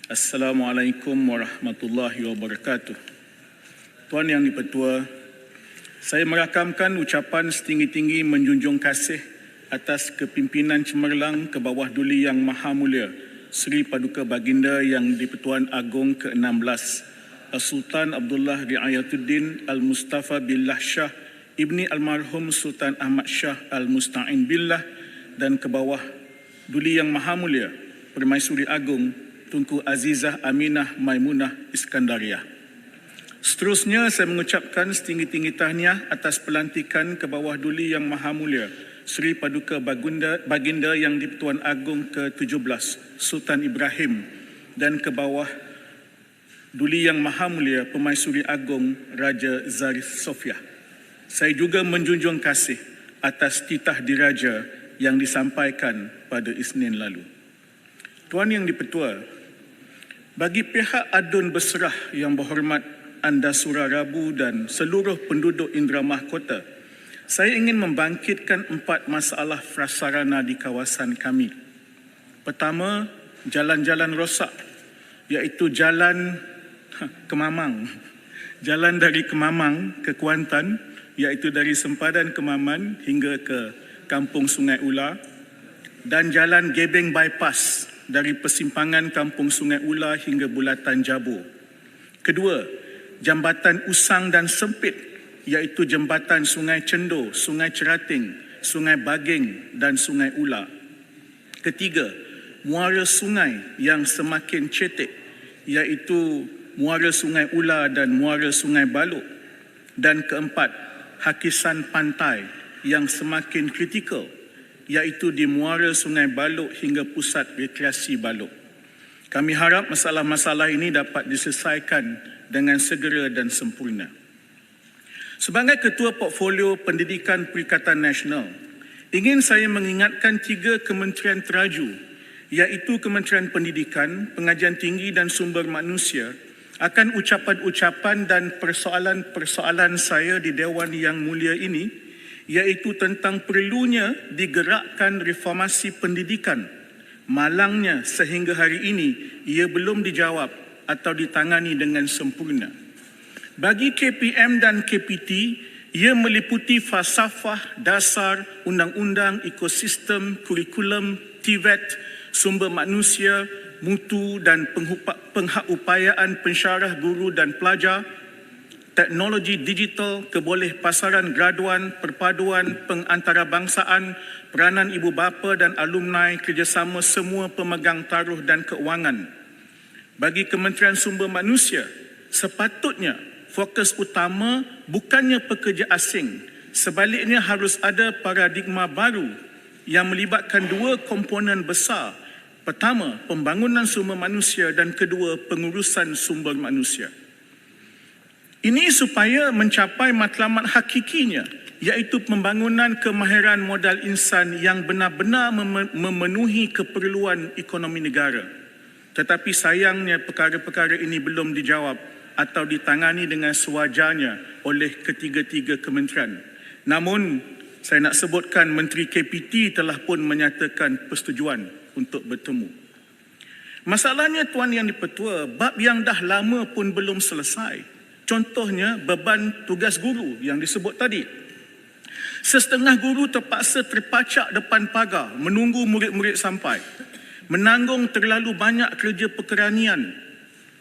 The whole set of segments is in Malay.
Assalamualaikum warahmatullahi wabarakatuh. Tuan Yang di-Pertua, saya merakamkan ucapan setinggi-tinggi menjunjung kasih atas kepimpinan cemerlang ke bawah duli Yang Maha Mulia Seri Paduka Baginda Yang di-Pertuan Agong ke-16 Sultan Abdullah Riayatuddin Al-Mustafa Billah Shah Ibni Almarhum Sultan Ahmad Shah Al-Musta'in Billah dan ke bawah duli Yang Maha Mulia Permaisuri Agong Tunku Azizah Aminah Maimunah Iskandariah. Seterusnya, saya mengucapkan setinggi-tinggi tahniah atas pelantikan ke bawah duli Yang Maha Mulia Seri Paduka Baginda Yang di-Pertuan Agong ke-17 Sultan Ibrahim dan ke bawah duli Yang Maha Mulia Permaisuri Agong Raja Zarif Sofia. Saya juga menjunjung kasih atas titah diraja yang disampaikan pada Isnin lalu. Tuan Yang di-Pertua, bagi pihak Adun Berserah Yang Berhormat Anda Surah Rabu dan seluruh penduduk Indra Mahkota, saya ingin membangkitkan 4 masalah prasarana di kawasan kami. Pertama, jalan-jalan rosak, iaitu jalan Kemamang. Jalan dari Kemamang ke Kuantan, iaitu dari sempadan Kemaman hingga ke Kampung Sungai Ula, dan jalan Gebeng Bypass dari persimpangan Kampung Sungai Ula hingga Bulatan Jabur. Kedua, jambatan usang dan sempit, iaitu jambatan Sungai Cendor, Sungai Cerating, Sungai Baging dan Sungai Ula. Ketiga, muara sungai yang semakin cetek, iaitu muara Sungai Ula dan muara Sungai Balok. Dan keempat, hakisan pantai yang semakin kritikal, iaitu di muara Sungai Balok hingga pusat rekreasi Balok. Kami harap masalah-masalah ini dapat diselesaikan dengan segera dan sempurna. Sebagai Ketua Portfolio Pendidikan Perikatan Nasional, ingin saya mengingatkan 3 kementerian teraju, iaitu Kementerian Pendidikan, Pengajian Tinggi dan Sumber Manusia, akan ucapan-ucapan dan persoalan-persoalan saya di Dewan Yang Mulia ini, iaitu tentang perlunya digerakkan reformasi pendidikan. Malangnya sehingga hari ini ia belum dijawab atau ditangani dengan sempurna. Bagi KPM dan KPT, ia meliputi falsafah dasar, undang-undang, ekosistem, kurikulum, TVET, sumber manusia, mutu dan pengupayaan pensyarah guru dan pelajar, teknologi digital, kebolehpasaran graduan, perpaduan pengantarabangsaaan, peranan ibu bapa dan alumni, kerjasama semua pemegang taruh dan keuangan. Bagi Kementerian Sumber Manusia, sepatutnya fokus utama bukannya pekerja asing, sebaliknya harus ada paradigma baru yang melibatkan 2 komponen besar. Pertama, pembangunan sumber manusia dan kedua, pengurusan sumber manusia. Ini supaya mencapai matlamat hakikinya, iaitu pembangunan kemahiran modal insan yang benar-benar memenuhi keperluan ekonomi negara. Tetapi sayangnya perkara-perkara ini belum dijawab atau ditangani dengan sewajarnya oleh ketiga-tiga kementerian. Namun, saya nak sebutkan Menteri KPT telah pun menyatakan persetujuan untuk bertemu. Masalahnya, Tuan Yang di-Pertua, bab yang dah lama pun belum selesai. Contohnya, beban tugas guru yang disebut tadi. Setengah guru terpaksa terpacak depan pagar menunggu murid-murid sampai. Menanggung terlalu banyak kerja pekeranian.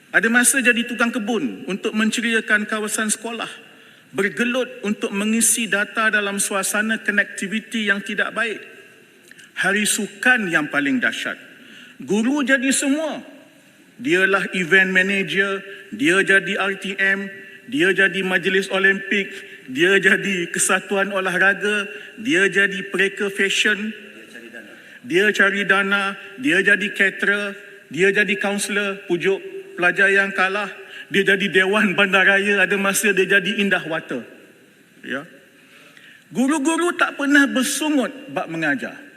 Ada masa jadi tukang kebun untuk menceriakan kawasan sekolah. Bergelut untuk mengisi data dalam suasana konektiviti yang tidak baik. Hari sukan yang paling dahsyat. Guru jadi semua. Dialah event manager, dia jadi RTM, dia jadi majlis Olimpik, dia jadi kesatuan olahraga, dia jadi pereka fashion, dia cari dana, dia jadi caterer, dia jadi kaunselor, pujuk pelajar yang kalah, dia jadi dewan bandaraya, ada masa dia jadi indah water. Ya. Guru-guru tak pernah bersungut bab mengajar.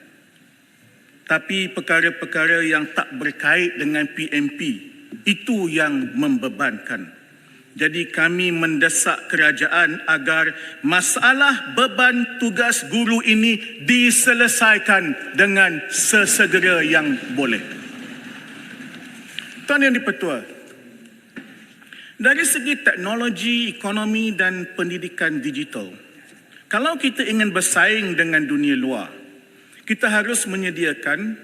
Tapi perkara-perkara yang tak berkait dengan PMP, itu yang membebankan. Jadi kami mendesak kerajaan agar masalah beban tugas guru ini diselesaikan dengan sesegera yang boleh. Tuan Yang di-Pertua, dari segi teknologi, ekonomi dan pendidikan digital, kalau kita ingin bersaing dengan dunia luar, kita harus menyediakan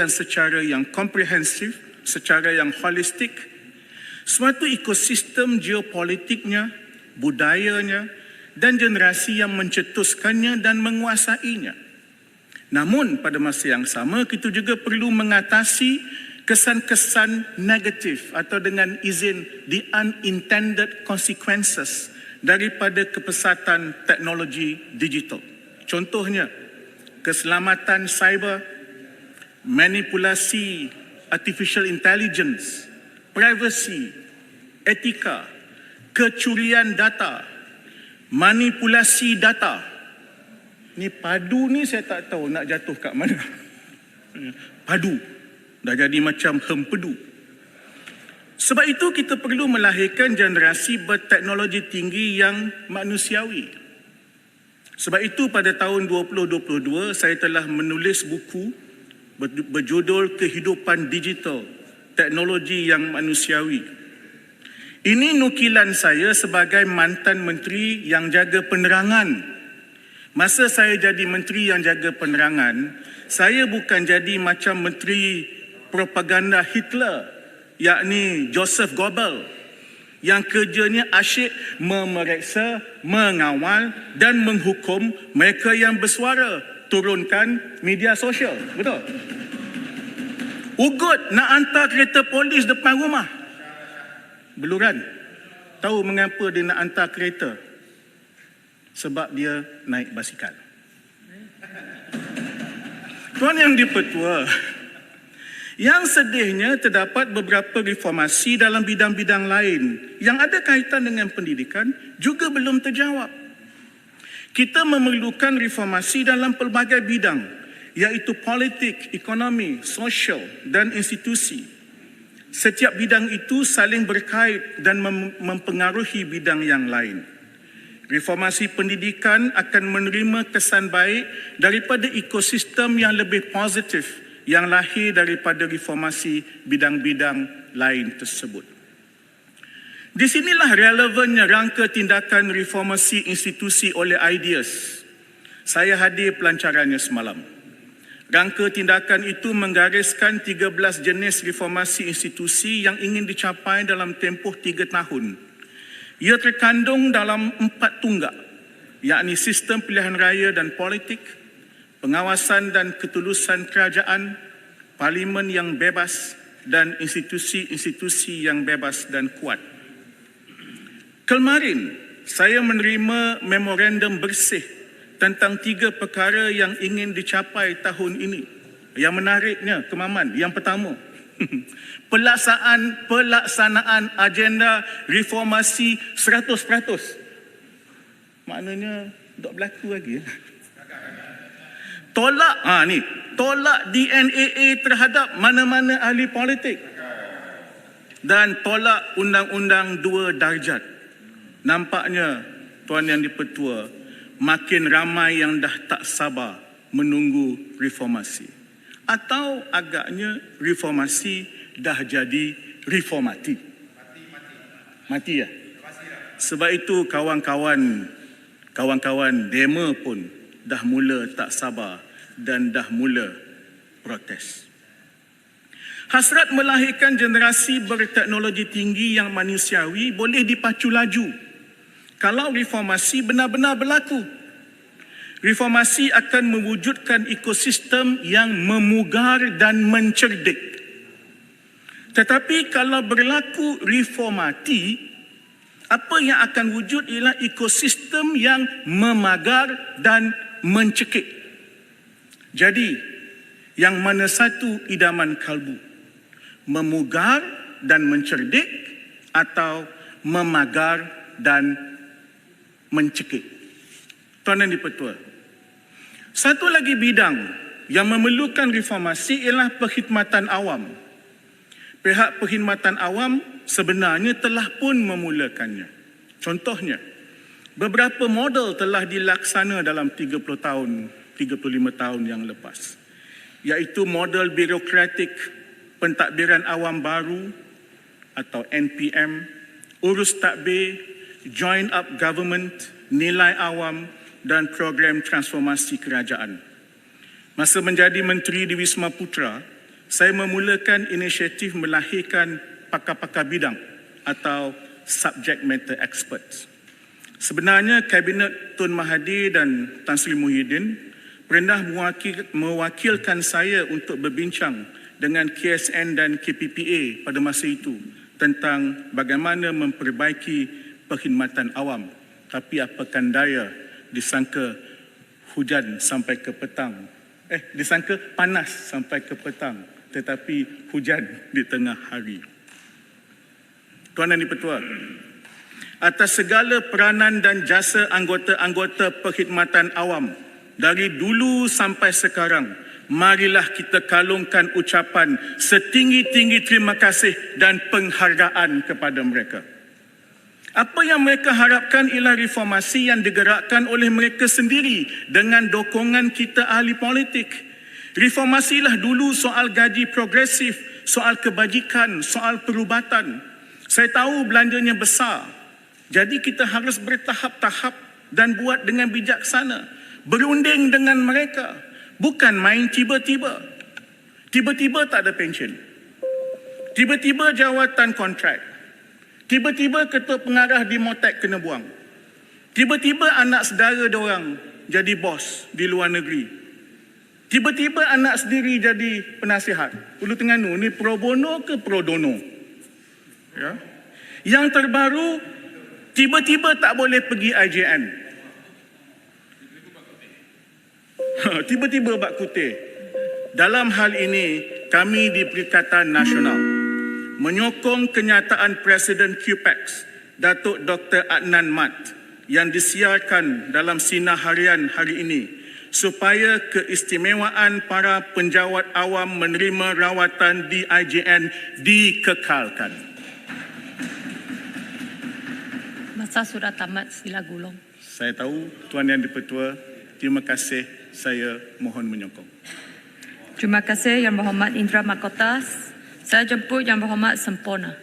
secara yang komprehensif, secara yang holistik, suatu ekosistem geopolitiknya, budayanya dan generasi yang mencetuskannya dan menguasainya. Namun pada masa yang sama, kita juga perlu mengatasi kesan-kesan negatif atau dengan izin the unintended consequences daripada kepesatan teknologi digital. Contohnya, keselamatan cyber, manipulasi artificial intelligence, privacy, etika, kecurian data, manipulasi data. Ni padu ni saya tak tahu nak jatuh kat mana. Padu. Dah jadi macam hempedu. Sebab itu kita perlu melahirkan generasi berteknologi tinggi yang manusiawi. Sebab itu pada tahun 2022 saya telah menulis buku berjudul Kehidupan Digital, Teknologi yang Manusiawi. Ini nukilan saya sebagai mantan menteri yang jaga penerangan. Masa saya jadi menteri yang jaga penerangan, saya bukan jadi macam menteri propaganda Hitler, yakni Joseph Goebbels, yang kerjanya asyik memeriksa, mengawal dan menghukum mereka yang bersuara, turunkan media sosial. Betul? Ugut nak hantar kereta polis depan rumah. Beluran. Tahu mengapa dia nak hantar kereta? Sebab dia naik basikal. Tuan Yang di-Pertua, yang sedihnya terdapat beberapa reformasi dalam bidang-bidang lain yang ada kaitan dengan pendidikan juga belum terjawab. Kita memerlukan reformasi dalam pelbagai bidang, iaitu politik, ekonomi, sosial dan institusi. Setiap bidang itu saling berkait dan mempengaruhi bidang yang lain. Reformasi pendidikan akan menerima kesan baik daripada ekosistem yang lebih positif yang lahir daripada reformasi bidang-bidang lain tersebut. Di sinilah relevannya rangka tindakan reformasi institusi oleh IDEAS. Saya hadir pelancarannya semalam. Rangka tindakan itu menggariskan 13 jenis reformasi institusi yang ingin dicapai dalam tempoh 3 tahun. Ia terkandung dalam 4 tunggak, yakni sistem pilihan raya dan politik, pengawasan dan ketulusan kerajaan, parlimen yang bebas dan institusi-institusi yang bebas dan kuat. Kemarin, saya menerima memorandum bersih tentang 3 perkara yang ingin dicapai tahun ini. Yang menariknya, Kemaman, yang pertama, pelaksanaan agenda reformasi 100%. Maknanya tak berlaku lagi. Tolak DNAA terhadap mana-mana ahli politik dan tolak Undang-Undang 2 Darjat. Nampaknya, Tuan Yang di-Pertua, makin ramai yang dah tak sabar menunggu reformasi. Atau agaknya reformasi dah jadi reformati. Mati ya? Sebab itu kawan-kawan demo pun dah mula tak sabar dan dah mula protes. Hasrat melahirkan generasi berteknologi tinggi yang manusiawi boleh dipacu laju kalau reformasi benar-benar berlaku. Reformasi akan mewujudkan ekosistem yang memugar dan mencerdik. Tetapi kalau berlaku reformati, apa yang akan wujud ialah ekosistem yang memagar dan mencekik. Jadi, yang mana satu idaman kalbu? Memugar dan mencerdik atau memagar dan mencekik? Tuan Yang di-Pertua, satu lagi bidang yang memerlukan reformasi ialah perkhidmatan awam. Pihak perkhidmatan awam sebenarnya telah pun memulakannya. Contohnya, beberapa model telah dilaksana dalam 30 tahun, 35 tahun yang lepas. Iaitu model birokratik pentadbiran awam baru atau NPM, urus tadbir, join up government, nilai awam dan program transformasi kerajaan. Masa menjadi menteri di Wisma Putra, saya memulakan inisiatif melahirkan pakar-pakar bidang atau subject matter experts. Sebenarnya Kabinet Tun Mahathir dan Tan Sri Muhyiddin pernah mewakilkan saya untuk berbincang dengan KSN dan KPPA pada masa itu tentang bagaimana memperbaiki perkhidmatan awam. Tapi apakan daya, disangka hujan sampai ke petang. Disangka panas sampai ke petang, tetapi hujan di tengah hari. Tuan dan Di-Pertua, atas segala peranan dan jasa anggota-anggota perkhidmatan awam dari dulu sampai sekarang, marilah kita kalungkan ucapan setinggi-tinggi terima kasih dan penghargaan kepada mereka. Apa yang mereka harapkan ialah reformasi yang digerakkan oleh mereka sendiri dengan dokongan kita ahli politik. Reformasilah dulu soal gaji progresif, soal kebajikan, soal perubatan. Saya tahu belanjanya besar. Jadi kita harus bertahap-tahap dan buat dengan bijaksana. Berunding dengan mereka. Bukan main tiba-tiba. Tiba-tiba tak ada pensyen. Tiba-tiba jawatan kontrak. Tiba-tiba ketua pengarah di Motek kena buang. Tiba-tiba anak saudara diorang jadi bos di luar negeri. Tiba-tiba anak sendiri jadi penasihat. Ulu Terengganu ni pro bono ke pro dono? Ya. Yang terbaru, tiba-tiba tak boleh pergi IJN. Tiba-tiba bak kutih. Dalam hal ini, kami di Perikatan Nasional menyokong kenyataan Presiden QPEX, Datuk Dr. Adnan Mat, yang disiarkan dalam Sinar Harian hari ini supaya keistimewaan para penjawat awam menerima rawatan di IJN dikekalkan. Masa sudah tamat, sila gulung. Saya tahu Tuan Yang Di-Pertua, terima kasih, saya mohon menyokong. Terima kasih Yang Berhormat Indra Mahkota. Saya jemput Yang Berhormat Sempurna.